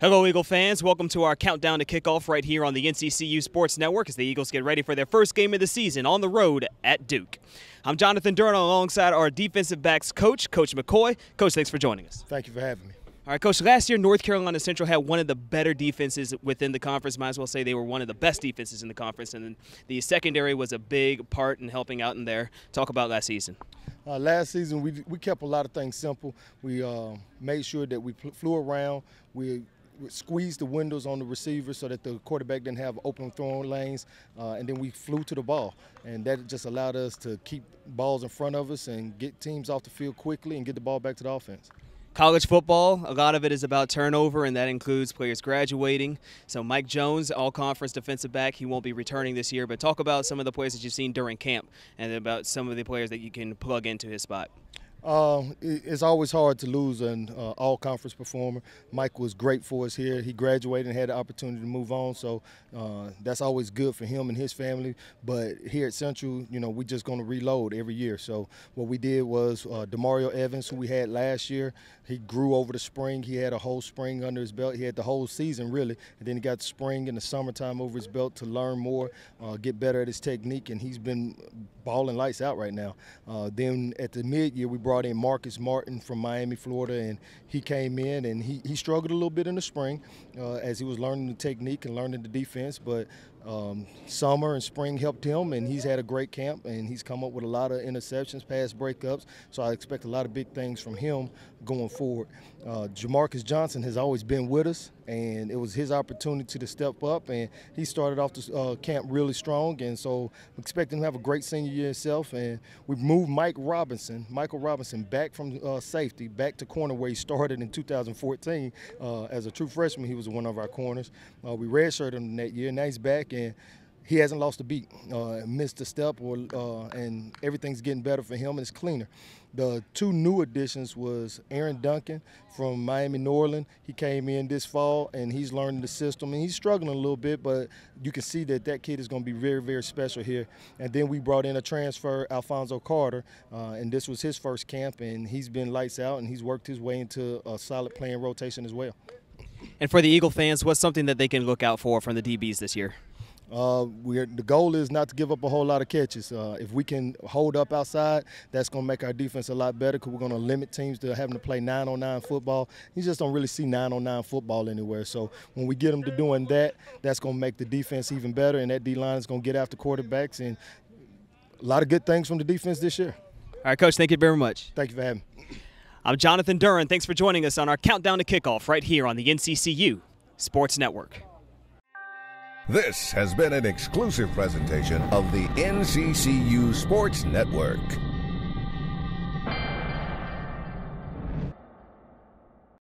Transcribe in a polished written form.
Hello, Eagle fans. Welcome to our countdown to kickoff right here on the NCCU Sports Network as the Eagles get ready for their first game of the season on the road at Duke. I'm Jonathan Durham alongside our defensive backs coach, Coach McCoy. Coach, thanks for joining us. Thank you for having me. All right, Coach, last year North Carolina Central had one of the better defenses within the conference. Might as well say they were one of the best defenses in the conference, and the secondary was a big part in helping out in there. Talk about last season. Last season, we kept a lot of things simple. We made sure that we flew around. We squeezed the windows on the receivers so that the quarterback didn't have open throwing lanes, and then we flew to the ball. And that just allowed us to keep balls in front of us and get teams off the field quickly and get the ball back to the offense. College football, a lot of it is about turnover, and that includes players graduating. So Mike Jones, all-conference defensive back, he won't be returning this year. But talk about some of the players that you've seen during camp and about some of the players that you can plug into his spot. It's always hard to lose an all-conference performer. Mike was great for us here. He graduated and had the opportunity to move on, so that's always good for him and his family. But here at Central, we're just going to reload every year. So what we did was Demario Evans, who we had last year, he grew over the spring. He had a whole spring under his belt. He had the whole season, really, and then he got the spring and the summertime over his belt to learn more, get better at his technique, and he's been balling lights out right now. Then at the mid-year, we brought in Marcus Martin from Miami, Florida, and he came in and he struggled a little bit in the spring as he was learning the technique and learning the defense, but summer and spring helped him, and he's had a great camp, and he's come up with a lot of interceptions, pass breakups, so I expect a lot of big things from him going forward. Jamarcus Johnson has always been with us, and it was his opportunity to step up, and he started off the camp really strong, and so I'm expecting him to have a great senior year himself. And we've moved Michael Robinson back from safety back to corner where he started in 2014. As a true freshman, he was one of our corners. We redshirted him that year, and now he's back, and he hasn't lost a beat, missed a step, and everything's getting better for him, and it's cleaner. The two new additions was Aaron Duncan from Miami Norland. He came in this fall, and he's learning the system, and he's struggling a little bit, but you can see that kid is going to be very, very special here. And then we brought in a transfer, Alfonso Carter, and this was his first camp, and he's been lights out, and he's worked his way into a solid playing rotation as well. And for the Eagle fans, what's something that they can look out for from the DBs this year? The goal is not to give up a whole lot of catches. If we can hold up outside, that's going to make our defense a lot better because we're going to limit teams to having to play 9-on-9 football. You just don't really see 9-on-9 football anywhere. So when we get them to doing that, that's going to make the defense even better, and that D-line is going to get after quarterbacks, and a lot of good things from the defense this year. All right, Coach, thank you very much. Thank you for having me. I'm Jonathan Durham. Thanks for joining us on our countdown to kickoff right here on the NCCU Sports Network. This has been an exclusive presentation of the NCCU Sports Network.